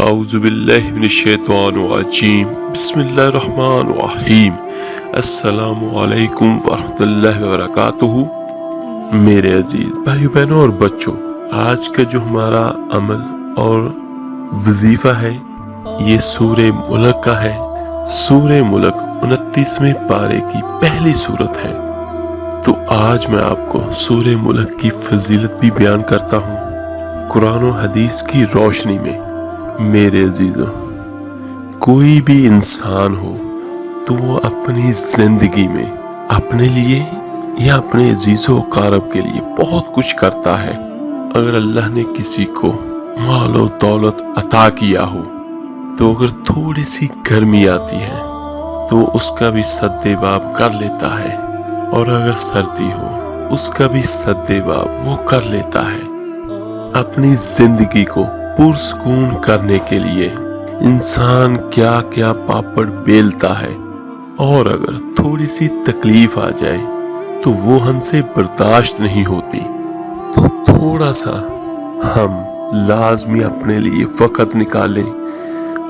اعوذ باللہ من الشیطان الرجیم بسم اللہ الرحمن الرحیم السلام علیکم ورحمۃ اللہ وبرکاتہ۔ میرے عزیز بھائیو بہنوں اور بچوں، آج کا جو ہمارا عمل اور وظیفہ ہے یہ سورہ ملک کا ہے۔ سورہ ملک 29ویں پارے کی پہلی سورت ہے۔ تو آج میں آپ کو سورہ ملک کی فضیلت بھی بیان کرتا ہوں قرآن و حدیث کی روشنی میں۔ میرے عزیزوں، کوئی بھی انسان ہو تو وہ اپنی زندگی میں اپنے لیے یا اپنے عزیز و اقارب کے لیے بہت کچھ کرتا ہے۔ اگر اللہ نے کسی کو مال و دولت عطا کیا ہو تو اگر تھوڑی سی گرمی آتی ہے تو اس کا بھی سد باب کر لیتا ہے، اور اگر سردی ہو اس کا بھی سد باب وہ کر لیتا ہے۔ اپنی زندگی کو پرسکون کرنے کے لیے انسان کیا کیا پاپڑ بیلتا ہے، اور اگر تھوڑی سی تکلیف آ جائے تو وہ ہم سے برداشت نہیں ہوتی۔ تو تھوڑا سا ہم لازمی اپنے لیے وقت نکالیں،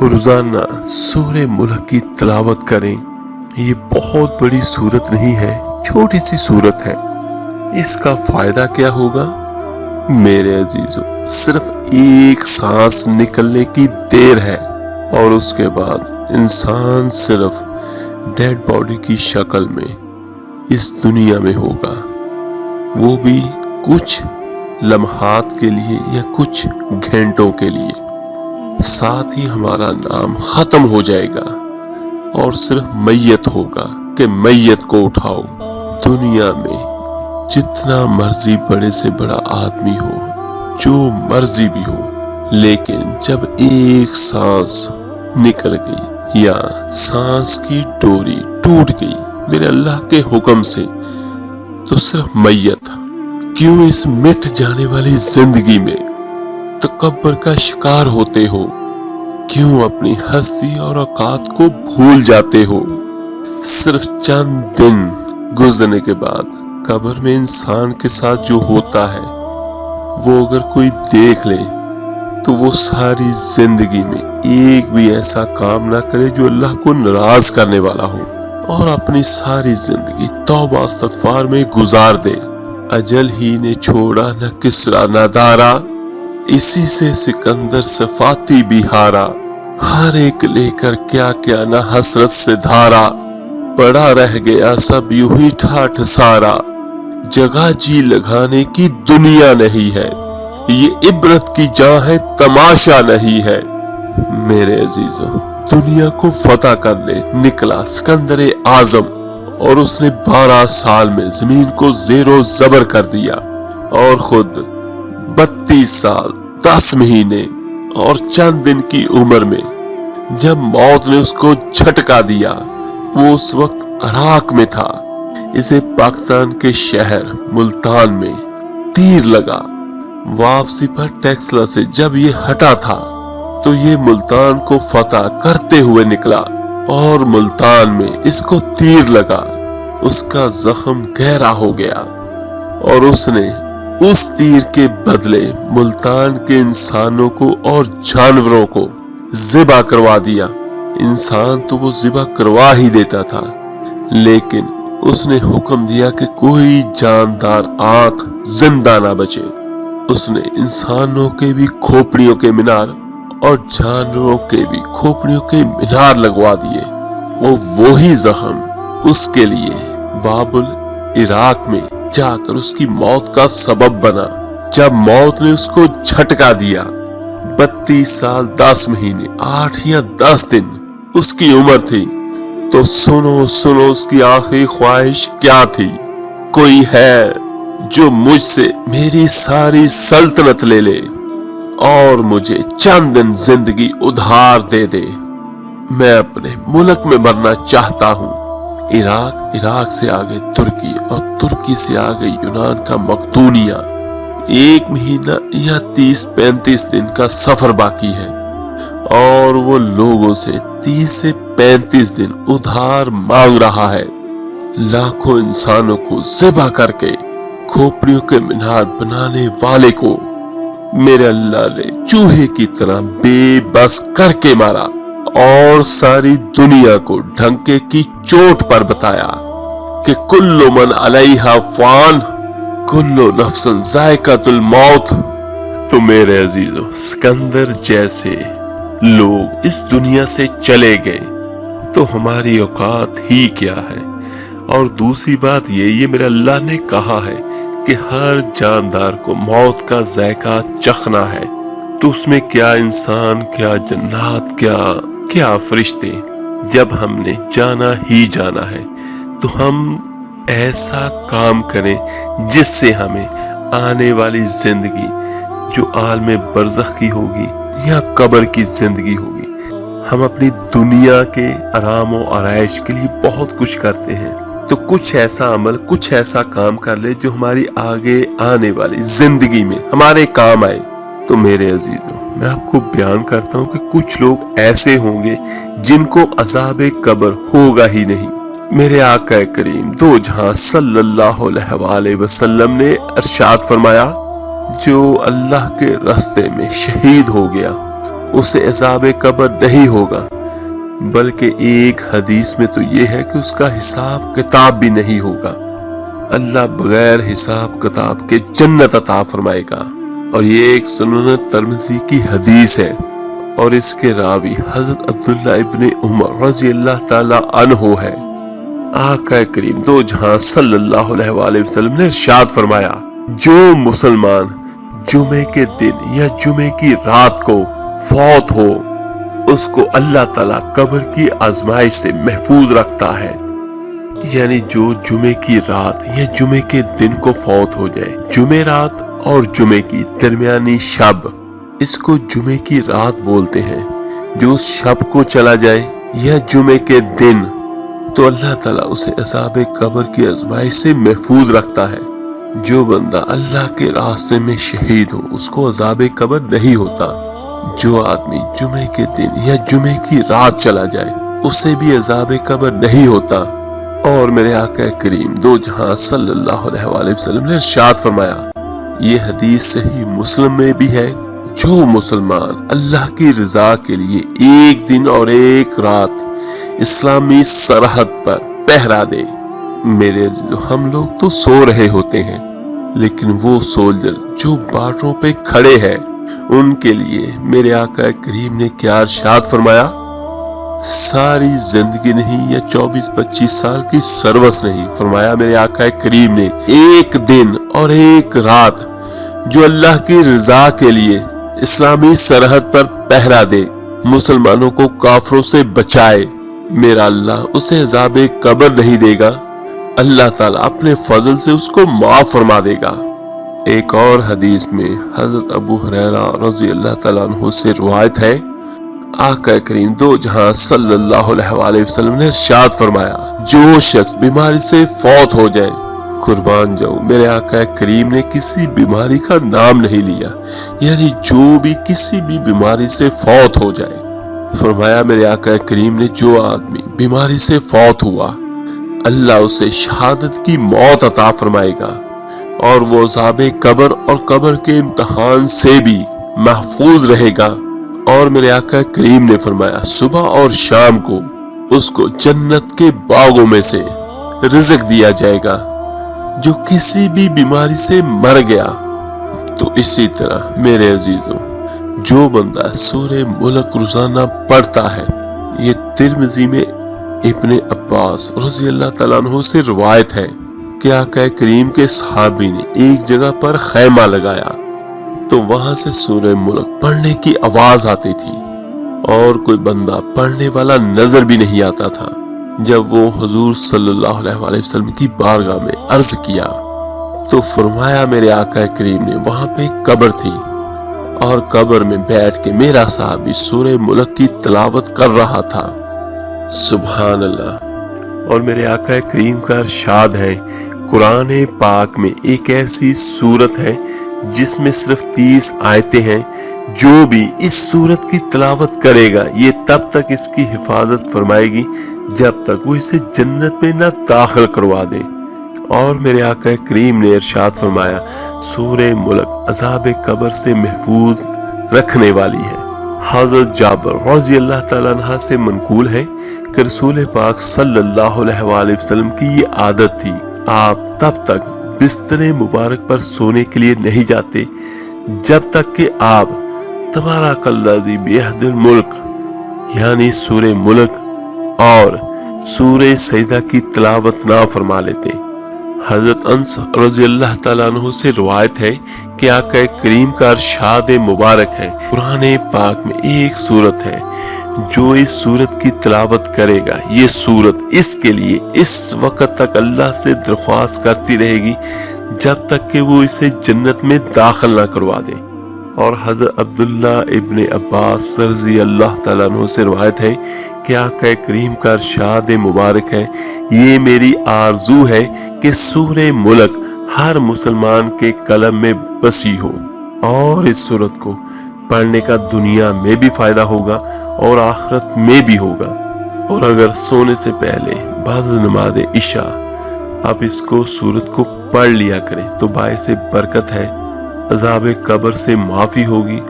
روزانہ سورہ ملک کی تلاوت کریں۔ یہ بہت بڑی سورت نہیں ہے، چھوٹی سی سورت ہے۔ اس کا فائدہ کیا ہوگا میرے عزیزوں؟ صرف ایک سانس نکلنے کی دیر ہے، اور اس کے بعد انسان صرف ڈیڈ باڈی کی شکل میں اس دنیا میں ہوگا، وہ بھی کچھ لمحات کے لیے یا کچھ گھنٹوں کے لیے۔ ساتھ ہی ہمارا نام ختم ہو جائے گا اور صرف میت ہوگا کہ میت کو اٹھاؤ۔ دنیا میں جتنا مرضی بڑے سے بڑا آدمی ہو، جو مرضی بھی ہو، لیکن جب ایک سانس نکل گئی یا سانس کی ڈوری ٹوٹ گئی میرے اللہ کے حکم سے تو صرف میت۔ کیوں اس مٹ جانے والی زندگی میں تکبر کا شکار ہوتے ہو؟ کیوں اپنی ہستی اور اوقات کو بھول جاتے ہو؟ صرف چند دن گزرنے کے بعد قبر میں انسان کے ساتھ جو ہوتا ہے وہ اگر کوئی دیکھ لے تو وہ ساری زندگی میں ایک بھی ایسا کام نہ کرے جو اللہ کو ناراض کرنے والا ہو، اور اپنی ساری زندگی توبہ استغفار میں گزار دے۔ اجل ہی نے چھوڑا نہ کسرا نہ دارا، اسی سے سکندر صفاتی بھی ہارا۔ ہر ایک لے کر کیا کیا نہ حسرت سے دھارا، پڑا رہ گیا سب یوں ہی ٹھاٹھ سارا۔ جگہ جی لگانے کی دنیا نہیں ہے، یہ عبرت کی جاں ہے تماشا نہیں ہے۔ میرے عزیزوں، دنیا کو فتح کرنے نکلا سکندر اعظم، اور اس نے 12 سال میں زمین کو زیر و زبر کر دیا، اور خود 32 سال 10 مہینے اور چند دن کی عمر میں جب موت نے اس کو جھٹکا دیا، وہ اس وقت عراق میں تھا۔ اسے پاکستان کے شہر ملتان میں تیر لگا۔ واپسی پر ٹیکسلا سے جب یہ ہٹا تھا تو یہ ملتان کو فتح کرتے ہوئے نکلا، اور ملتان میں اس کو تیر لگا۔ اس کا زخم گہرا ہو گیا، اور اس نے اس تیر کے بدلے ملتان کے انسانوں کو اور جانوروں کو ذبح کروا دیا۔ انسان تو وہ ذبح کروا ہی دیتا تھا، لیکن اس نے حکم دیا کہ کوئی جاندار آنکھ زندہ نہ بچے۔ اس نے انسانوں کے بھی کھوپڑیوں کے مینار اور جانوروں کے بھی کھوپڑیوں کے مینار لگوا دیے۔ وہی زخم اس کے لیے بابل عراق میں جا کر اس کی موت کا سبب بنا۔ جب موت نے اس کو جھٹکا دیا، 32 سال 10 مہینے 8 یا 10 دن اس کی عمر تھی، تو سنو اس کی آخری خواہش کیا تھی؟ کوئی ہے جو مجھ سے میری ساری سلطنت لے لے اور مجھے چند دن زندگی ادھار دے دے، میں اپنے ملک میں مرنا چاہتا ہوں۔ عراق سے آگے ترکی، اور ترکی سے آگے یونان کا مقدونیہ۔ 1 مہینہ یا 30-35 دن کا سفر باقی ہے، اور وہ لوگوں سے 30 سے 35 دن ادھار مانگ رہا ہے۔ لاکھوں انسانوں کو ذبح کر کے کھوپڑیوں کے مینار بنانے والے کو میرے اللہ نے چوہے کی طرح بے بس کر کے مارا اور ساری دنیا کو ڈھنکے کی چوٹ پر بتایا کہ کل من علیہا فان کل نفس ذائقۃ الموت۔ تو میرے عزیزو، سکندر جیسے لوگ اس دنیا سے چلے گئے تو ہماری اوقات ہی کیا ہے۔ اور دوسری بات یہ میرے اللہ نے کہا ہے کہ ہر جاندار کو موت کا ذائقہ چکھنا ہے، تو اس میں کیا انسان، کیا جنات، کیا فرشتے۔ جب ہم نے جانا ہی جانا ہے تو ہم ایسا کام کریں جس سے ہمیں آنے والی زندگی جو عالم برزخ کی ہوگی یا قبر کی زندگی ہوگی، ہم اپنی دنیا کے آرام و آرائش کے لیے بہت کچھ کرتے ہیں، تو کچھ ایسا عمل، کچھ ایسا کام کر لے جو ہماری آگے آنے والی زندگی میں ہمارے کام آئے۔ تو میرے عزیزوں، میں آپ کو بیان کرتا ہوں کہ کچھ لوگ ایسے ہوں گے جن کو عذاب قبر ہوگا ہی نہیں۔ میرے آقا کریم دو جہاں صلی اللہ علیہ وآلہ وسلم نے ارشاد فرمایا، جو اللہ کے راستے میں شہید ہو گیا اسے عذاب قبر نہیں ہوگا، بلکہ ایک حدیث میں تو یہ ہے کہ اس کا حساب کتاب بھی نہیں ہوگا، اللہ بغیر حساب کتاب کے جنت عطا فرمائے گا۔ اور یہ ایک سنن ترمذی کی حدیث ہے، اور اس کے راوی حضرت عبداللہ ابن عمر رضی اللہ تعالی عنہ ہے۔ آقا کریم دو جہاں صلی اللہ علیہ وآلہ وسلم نے ارشاد فرمایا، جو مسلمان جمعے کے دن یا جمعے کی رات کو فوت ہو، اس کو اللہ تعالیٰ قبر کی آزمائش سے محفوظ رکھتا ہے۔ یعنی جو جمعے کی رات یا جمعے کے دن کو فوت ہو جائے، جمعے رات اور جمعے کی درمیانی شب، اس کو جمعے کی رات بولتے ہیں، جو اس شب کو چلا جائے یا جمعے کے دن، تو اللہ تعالیٰ اسے عذاب قبر کی آزمائش سے محفوظ رکھتا ہے۔ جو بندہ اللہ کے راستے میں شہید ہو اس کو عذاب قبر نہیں ہوتا۔ جو آدمی جمعے کے دن یا جمعے کی رات چلا جائے اسے بھی عذاب قبر نہیں ہوتا۔ اور میرے آقا کریم دو جہاں صلی اللہ علیہ وآلہ وسلم نے ارشاد فرمایا، یہ حدیث صحیح مسلم میں بھی ہے، جو مسلمان اللہ کی رضا کے لیے ایک دن اور ایک رات اسلامی سرحد پر پہرا دے۔ میرے عزیزو، ہم لوگ تو سو رہے ہوتے ہیں، لیکن وہ سولجر جو بارڈروں پہ کھڑے ہیں ان کے لیے میرے آقا کریم نے کیا ارشاد فرمایا، ساری زندگی نہیں یا 24-25 سال کی سروس نہیں، فرمایا میرے آقا کریم نے ایک دن اور ایک رات جو اللہ کی رضا کے لیے اسلامی سرحد پر پہرا دے، مسلمانوں کو کافروں سے بچائے، میرا اللہ اسے عذاب قبر نہیں دے گا، اللہ تعالیٰ اپنے فضل سے اس کو معاف فرما دے گا۔ ایک اور حدیث میں حضرت ابو ہریرہ رضی اللہ تعالیٰ عنہ سے روایت ہے، آقا کریم دو جہاں صلی اللہ علیہ وآلہ وسلم نے ارشاد فرمایا، جو شخص بیماری سے فوت ہو جائے، قربان جاؤں میرے آقا کریم نے کسی بیماری کا نام نہیں لیا، یعنی جو بھی کسی بھی بیماری سے فوت ہو جائے، فرمایا میرے آقا کریم نے جو آدمی بیماری سے فوت ہوا اللہ اسے شہادت کی موت عطا فرمائے گا، اور وہ عذاب قبر اور قبر کے امتحان سے بھی محفوظ رہے گا۔ اور میرے آقا کریم نے فرمایا صبح اور شام کو اس کو جنت کے باغوں میں سے رزق دیا جائے گا۔ جو کسی بھی بیماری سے مر گیا، تو اسی طرح میرے عزیزوں جو بندہ سورہ ملک روزانہ پڑھتا ہے، یہ ترمذی میں ابن عباس رضی اللہ تعالیٰ عنہ سے روایت ہے کہ آقا کریم کے صحابی نے ایک جگہ پر خیمہ لگایا تو وہاں سے سورہ ملک پڑھنے کی آواز آتی تھی، اور کوئی بندہ پڑھنے والا نظر بھی نہیں آتا تھا۔ جب وہ حضور صلی اللہ علیہ وآلہ وسلم کی بارگاہ میں عرض کیا تو فرمایا میرے آقا کریم نے وہاں پہ قبر تھی، اور قبر میں بیٹھ کے میرا صحابی سورہ ملک کی تلاوت کر رہا تھا۔ سبحان اللہ۔ اور میرے آقا کریم کا ارشاد ہے، قرآن پاک میں ایک ایسی سورت ہے جس میں صرف 30 آیتیں ہیں، جو بھی اس سورت کی تلاوت کرے گا یہ تب تک اس کی حفاظت فرمائے گی جب تک وہ اسے جنت میں نہ داخل کروا دے۔ اور میرے آقا کریم نے ارشاد فرمایا سورہ ملک عذاب قبر سے محفوظ رکھنے والی ہے۔ حضرت جابر رضی اللہ تعالیٰ عنہ سے منقول ہے کہ رسول پاک صلی اللہ علیہ وآلہ وسلم کی یہ عادت تھی، آپ تب تک بستر مبارک پر سونے کے لیے نہیں جاتے جب تک کہ آپ تبارک الذی بیدہ الملک یعنی سورہ ملک اور سورہ سجدہ کی تلاوت نہ فرما لیتے۔ حضرت انس رضی اللہ تعالیٰ عنہ سے روایت ہے کہ آقا کریم کا ارشاد مبارک ہے، قرآن پاک میں ایک سورت ہے جو اس سورت کی تلاوت کرے گا، یہ سورت اس کے لیے اس وقت تک اللہ سے درخواست کرتی رہے گی جب تک کہ وہ اسے جنت میں داخل نہ کروا دے۔ اور حضرت عبداللہ ابن عباس رضی اللہ تعالیٰ عنہ سے روایت ہے کہ آقا کریم کا ارشاد مبارک ہے، یہ میری آرزو ہے کہ سورہ ملک ہر مسلمان کے قلب میں بسی ہو، اور اس سورت کو پڑھنے کا دنیا میں بھی فائدہ ہوگا اور آخرت میں بھی ہوگا۔ اور اگر سونے سے پہلے بعد نماز عشاء آپ اس کو سورت کو پڑھ لیا کریں تو باعث برکت ہے، عذاب قبر سے معافی ہوگی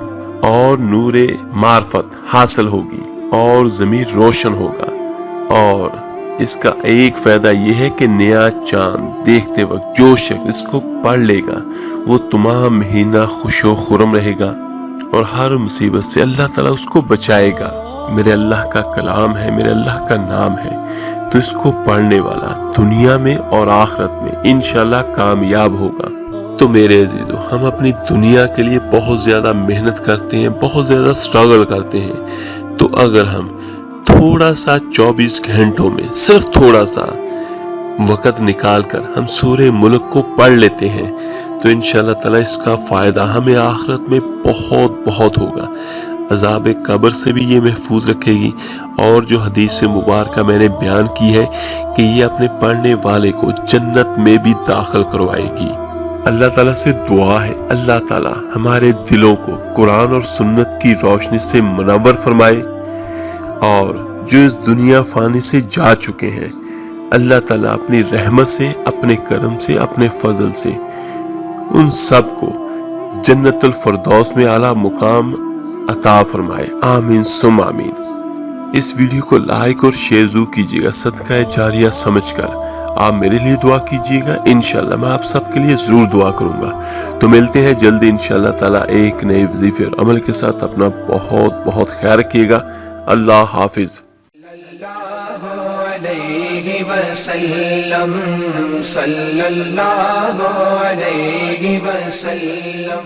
اور نور معرفت حاصل ہوگی اور ضمیر روشن ہوگا۔ اور اس کا ایک فائدہ یہ ہے کہ نیا چاند دیکھتے وقت جو شخص اس کو پڑھ لے گا وہ تمام مہینہ خوش و خرم رہے گا اور ہر مصیبت سے اللہ تعالیٰ اس کو بچائے گا۔ میرے اللہ کا کلام ہے، میرے اللہ کا نام ہے، تو اس کو پڑھنے والا دنیا میں اور آخرت میں انشاءاللہ کامیاب ہوگا۔ تو میرے عزیزو، ہم اپنی دنیا کے لیے بہت زیادہ محنت کرتے ہیں، بہت زیادہ سٹرگل کرتے ہیں، تو اگر ہم تھوڑا سا 24 گھنٹوں میں صرف تھوڑا سا وقت نکال کر ہم سورہ ملک کو پڑھ لیتے ہیں تو انشاءاللہ تعالیٰ اس کا فائدہ ہمیں آخرت میں بہت بہت ہوگا۔ عذاب قبر سے بھی یہ محفوظ رکھے گی، اور جو حدیث مبارکہ میں نے بیان کی ہے کہ یہ اپنے پڑھنے والے کو جنت میں بھی داخل کروائے گی۔ اللہ تعالیٰ سے دعا ہے اللہ تعالیٰ ہمارے دلوں کو قرآن اور سنت کی روشنی سے منور فرمائے، اور جو اس دنیا فانی سے جا چکے ہیں اللہ تعالیٰ اپنی رحمت سے، اپنے کرم سے، اپنے فضل سے ان سب کو جنت الفردوس میں اعلیٰ مقام عطا فرمائے، آمین ثم آمین۔ اس ویڈیو کو لائک اور شیئر ضرور کیجیے گا، صدقہ جاریہ سمجھ کر آپ میرے لیے دعا کیجیے گا، انشاءاللہ میں آپ سب کے لیے ضرور دعا کروں گا۔ تو ملتے ہیں جلدی انشاءاللہ تعالیٰ ایک نئے وظیفے اور عمل کے ساتھ۔ اپنا بہت بہت خیال رکھیے گا، اللہ حافظ۔ صلی اللہ علیہ وسلم